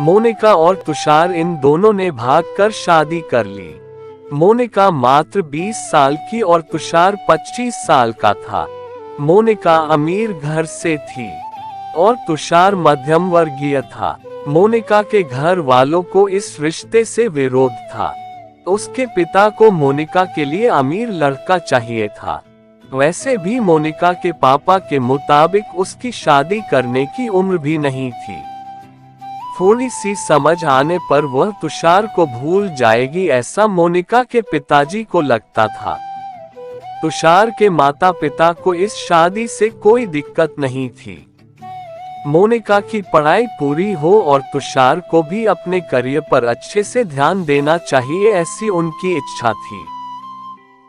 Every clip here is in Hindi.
मोनिका और तुषार इन दोनों ने भागकर शादी कर ली। मोनिका मात्र 20 साल की और तुषार 25 साल का था। मोनिका अमीर घर से थी और तुषार मध्यम वर्गीय था। मोनिका के घर वालों को इस रिश्ते से विरोध था। उसके पिता को मोनिका के लिए अमीर लड़का चाहिए था। वैसे भी मोनिका के पापा के मुताबिक उसकी शादी करने की उम्र भी नहीं थी। थोड़ी सी समझ आने पर वह तुषार को भूल जाएगी, ऐसा मोनिका के पिताजी को लगता था। तुषार के माता पिता को इस शादी से कोई दिक्कत नहीं थी। मोनिका की पढ़ाई पूरी हो और तुषार को भी अपने करियर पर अच्छे से ध्यान देना चाहिए, ऐसी उनकी इच्छा थी।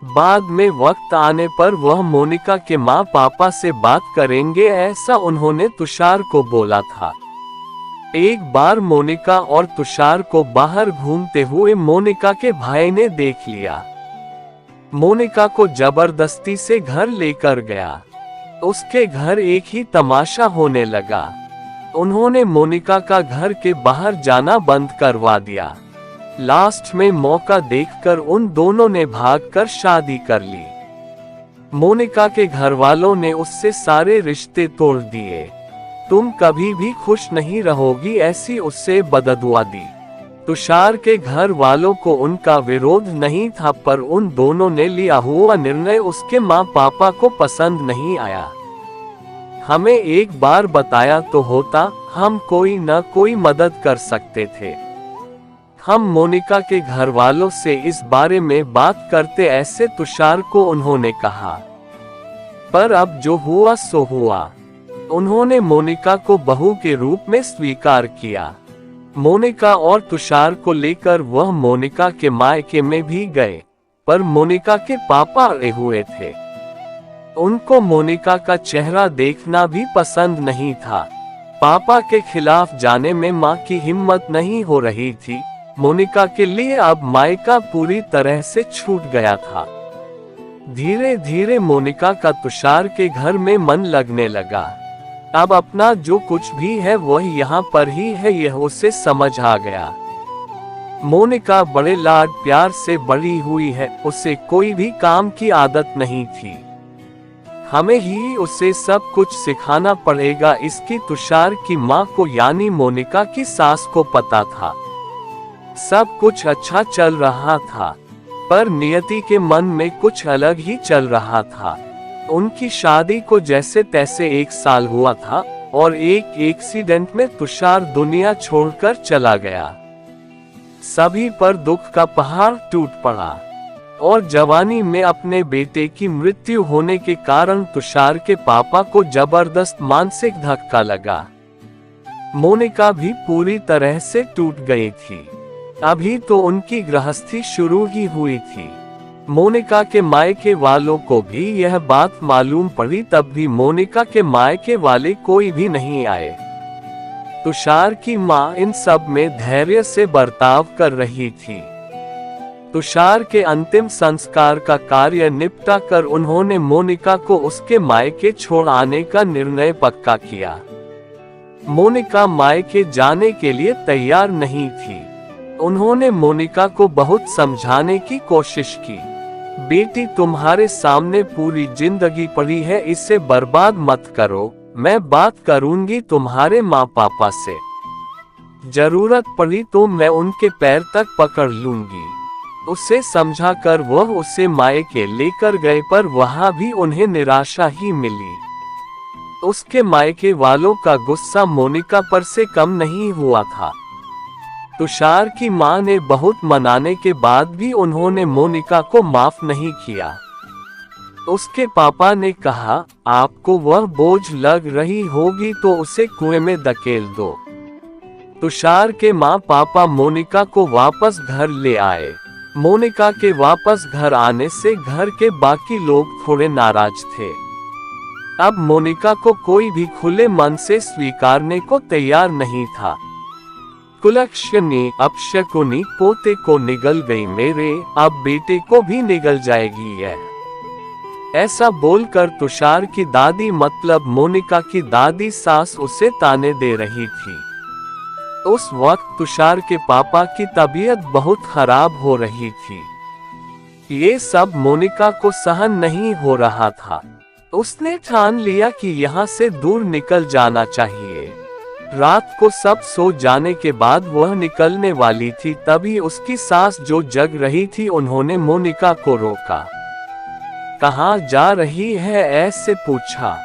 बाद में वक्त आने पर वह मोनिका के माँ पापा से बात करेंगे, ऐसा उन्होंने तुषार को बोला था। एक बार मोनिका और तुषार को बाहर घूमते हुए मोनिका के भाई ने देख लिया। मोनिका को जबरदस्ती से घर लेकर गया। उसके घर एक ही तमाशा होने लगा। उन्होंने मोनिका का घर के बाहर जाना बंद करवा दिया। लास्ट में मौका देखकर उन दोनों ने भागकर शादी कर ली। मोनिका के घर वालों ने उससे सारे रिश्ते तोड़ दिए। तुम कभी भी खुश नहीं रहोगी, ऐसी उससे बददुआ दी। तुषार के घर वालों को उनका विरोध नहीं था, पर उन दोनों ने लिया हुआ निर्णय उसके माँ पापा को पसंद नहीं आया। हमें एक बार बताया तो होता, हम कोई न कोई मदद कर सकते थे। हम मोनिका के घर वालों से इस बारे में बात करते, ऐसे तुषार को उन्होंने कहा। पर अब जो हुआ सो हुआ। उन्होंने मोनिका को बहू के रूप में स्वीकार किया। मोनिका और तुषार को लेकर वह मोनिका के मायके में भी गए, पर मोनिका के पापा अड़े हुए थे। उनको मोनिका का चेहरा देखना भी पसंद नहीं था। पापा के खिलाफ जाने में मां की हिम्मत नहीं हो रही थी। मोनिका के लिए अब मायका पूरी तरह से छूट गया था। धीरे धीरे मोनिका का तुषार के घर में मन लगने लगा। अब अपना जो कुछ भी है वह यहाँ पर ही है, यह उसे समझ आ गया। मोनिका बड़े लाड प्यार से बड़ी हुई है, उसे कोई भी काम की आदत नहीं थी। हमें ही उसे सब कुछ सिखाना पड़ेगा, इसकी तुषार की माँ को यानी मोनिका की सास को पता था। सब कुछ अच्छा चल रहा था, पर नियति के मन में कुछ अलग ही चल रहा था। उनकी शादी को जैसे तैसे 1 साल हुआ था और एक एक्सीडेंट में तुषार दुनिया छोड़कर चला गया। सभी पर दुख का पहाड़ टूट पड़ा और जवानी में अपने बेटे की मृत्यु होने के कारण तुषार के पापा को जबरदस्त मानसिक धक्का लगा। मोनिका भी पूरी तरह से टूट गई थी। अभी तो उनकी गृहस्थी शुरू ही हुई थी। मोनिका के मायके वालों को भी यह बात मालूम पड़ी, तब भी मोनिका के मायके वाले कोई भी नहीं आए। तुषार की मां इन सब में धैर्य से बर्ताव कर रही थी। तुषार के अंतिम संस्कार का कार्य निपटा कर उन्होंने मोनिका को उसके मायके छोड़ आने का निर्णय पक्का किया। मोनिका मायके जाने के लिए तैयार नहीं थी। उन्होंने मोनिका को बहुत समझाने की कोशिश की। बेटी, तुम्हारे सामने पूरी जिंदगी पड़ी है, इसे बर्बाद मत करो। मैं बात करूंगी तुम्हारे माँ पापा से। जरूरत पड़ी तो मैं उनके पैर तक पकड़ लूंगी। उसे समझाकर वह उसे मायके लेकर गए, पर वहां भी उन्हें निराशा ही मिली। उसके मायके वालों का गुस्सा मोनिका पर से कम नहीं हुआ था। तुषार की मां ने बहुत मनाने के बाद भी उन्होंने मोनिका को माफ नहीं किया। उसके पापा ने कहा, आपको वह बोझ लग रही होगी तो उसे कुएं में धकेल दो। तुषार के माँ पापा मोनिका को वापस घर ले आए। मोनिका के वापस घर आने से घर के बाकी लोग थोड़े नाराज थे। अब मोनिका को कोई भी खुले मन से स्वीकारने को तैयार नहीं था। कुलक्षणी अपशकुनी पोते को निगल गई मेरे, अब बेटे को भी निगल जाएगी यह। ऐसा बोलकर तुषार की दादी मतलब मोनिका की दादी सास उसे ताने दे रही थी। उस वक्त तुषार के पापा की तबीयत बहुत खराब हो रही थी। ये सब मोनिका को सहन नहीं हो रहा था। उसने ठान लिया कि यहाँ से दूर निकल जाना चाहिए। रात को सब सो जाने के बाद वह निकलने वाली थी, तभी उसकी सास जो जग रही थी उन्होंने मोनिका को रोका। कहाँ जा रही है ऐसे पूछा।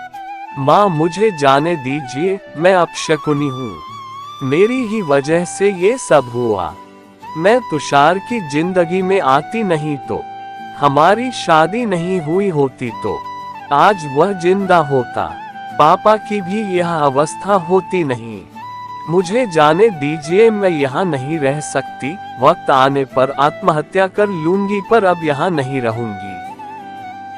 माँ मुझे जाने दीजिए, मैं अपशकुनी हूँ। मेरी ही वजह से ये सब हुआ। मैं तुषार की जिंदगी में आती नहीं तो, हमारी शादी नहीं हुई होती तो आज वह जिंदा होता। पापा की भी यह अवस्था होती नहीं। मुझे जाने दीजिए, मैं यहाँ नहीं रह सकती। वक्त आने पर आत्महत्या कर लूंगी, पर अब यहाँ नहीं रहूंगी।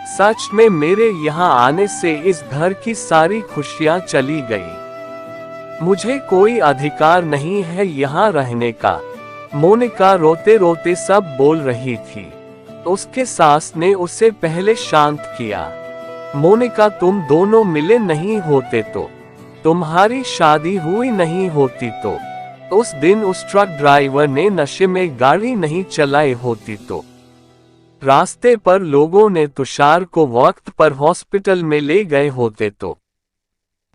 सच में मेरे यहाँ आने से इस घर की सारी खुशियाँ चली गई। मुझे कोई अधिकार नहीं है यहाँ रहने का। मोनिका रोते रोते सब बोल रही थी। उसके सास ने उसे पहले शांत किया। मोनिका तुम दोनों मिले नहीं होते तो, तुम्हारी शादी हुई नहीं होती तो, उस दिन उस ट्रक ड्राइवर ने नशे में गाड़ी नहीं चलाई होती तो, रास्ते पर लोगों ने तुषार को वक्त पर हॉस्पिटल में ले गए होते तो,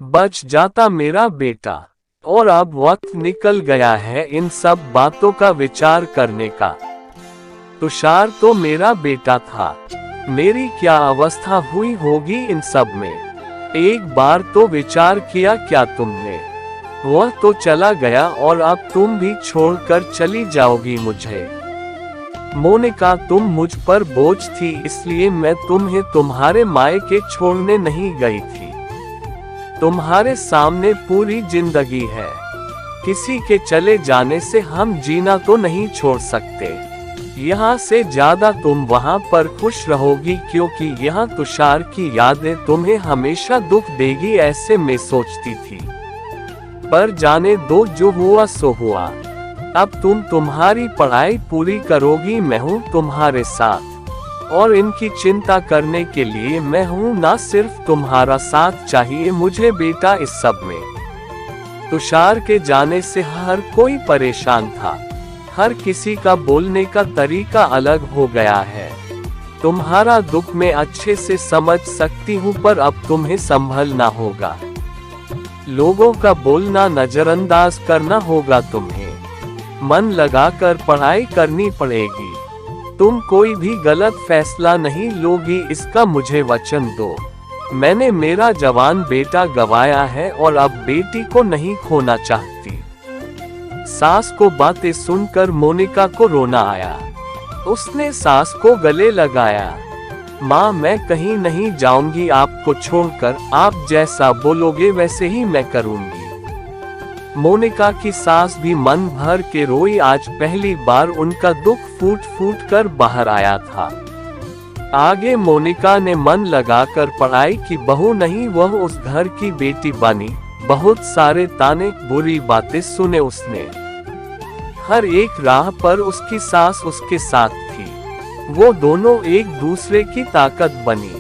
बच जाता मेरा बेटा। और अब वक्त निकल गया है इन सब बातों का विचार करने का। तुषार तो मेरा बेटा था। मेरी क्या अवस्था हुई होगी इन सब में। एक बार तो विचार किया क्या तुमने। वह तो चला गया और अब तुम भी छोड़कर चली जाओगी मुझे। मोनिका तुम मुझ पर बोझ थी, इसलिए मैं तुम्हें तुम्हारे मायके छोड़ने नहीं गई थी। तुम्हारे सामने पूरी जिंदगी है। किसी के चले जाने से हम जीना तो नहीं छोड़ सकते। यहाँ से ज्यादा तुम वहाँ पर खुश रहोगी, क्योंकि यहाँ तुषार की यादें तुम्हें हमेशा दुख देगी, ऐसे मैं सोचती थी। पर जाने दो, जो हुआ सो हुआ। अब तुम तुम्हारी पढ़ाई पूरी करोगी, मैं हूँ तुम्हारे साथ। और इनकी चिंता करने के लिए मैं हूँ, ना सिर्फ तुम्हारा साथ चाहिए मुझे बेटा इस सब में। तुषार के जाने से हर कोई परेशान था। हर किसी का बोलने का तरीका अलग हो गया है। तुम्हारा दुख मैं अच्छे से समझ सकती हूँ, पर अब तुम्हें संभलना होगा। लोगों का बोलना नजरअंदाज करना होगा तुम्हें। मन लगाकर पढ़ाई करनी पड़ेगी। तुम कोई भी गलत फैसला नहीं लोगी, इसका मुझे वचन दो। मैंने मेरा जवान बेटा गंवाया है और अब बेटी को नहीं खोना चाहती। सास को बातें सुनकर मोनिका को रोना आया। उसने सास को गले लगाया। माँ मैं कहीं नहीं जाऊंगी आपको छोड़कर, आप जैसा बोलोगे वैसे ही मैं करूंगी। मोनिका की सास भी मन भर के रोई। आज पहली बार उनका दुख फूट फूट कर बाहर आया था। आगे मोनिका ने मन लगाकर पढ़ाई की। बहू नहीं, वह उस घर की बेटी बनी। बहुत सारे ताने, बुरी बातें सुने उसने। हर एक राह पर उसकी सास उसके साथ थी। वो दोनों एक दूसरे की ताकत बनी।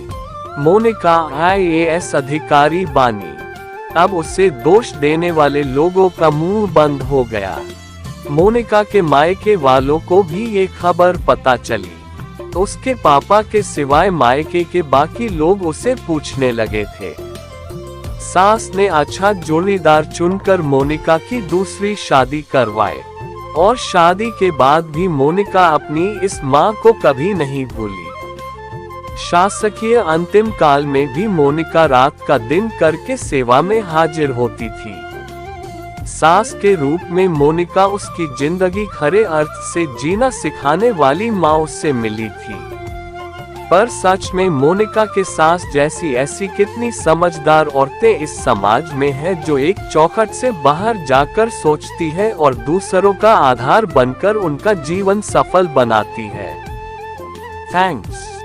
मोनिका IAS अधिकारी बनी। अब उसे दोष देने वाले लोगों का मुंह बंद हो गया। मोनिका के मायके वालों को भी ये खबर पता चली। उसके पापा के सिवाय मायके के बाकी लोग उसे पूछने लगे थे। सास ने अच्छा जोड़ीदार चुनकर मोनिका की दूसरी शादी करवाए। और शादी के बाद भी मोनिका अपनी इस मां को कभी नहीं भूली। शासकीय अंतिम काल में भी मोनिका रात का दिन करके सेवा में हाजिर होती थी। सास के रूप में मोनिका उसकी जिंदगी खरे अर्थ से जीना सिखाने वाली माँ उससे मिली थी। पर सच में मोनिका के सास जैसी ऐसी कितनी समझदार औरतें इस समाज में हैं, जो एक चौखट से बाहर जाकर सोचती है और दूसरों का आधार बनकर उनका जीवन सफल बनाती है। थैंक्स।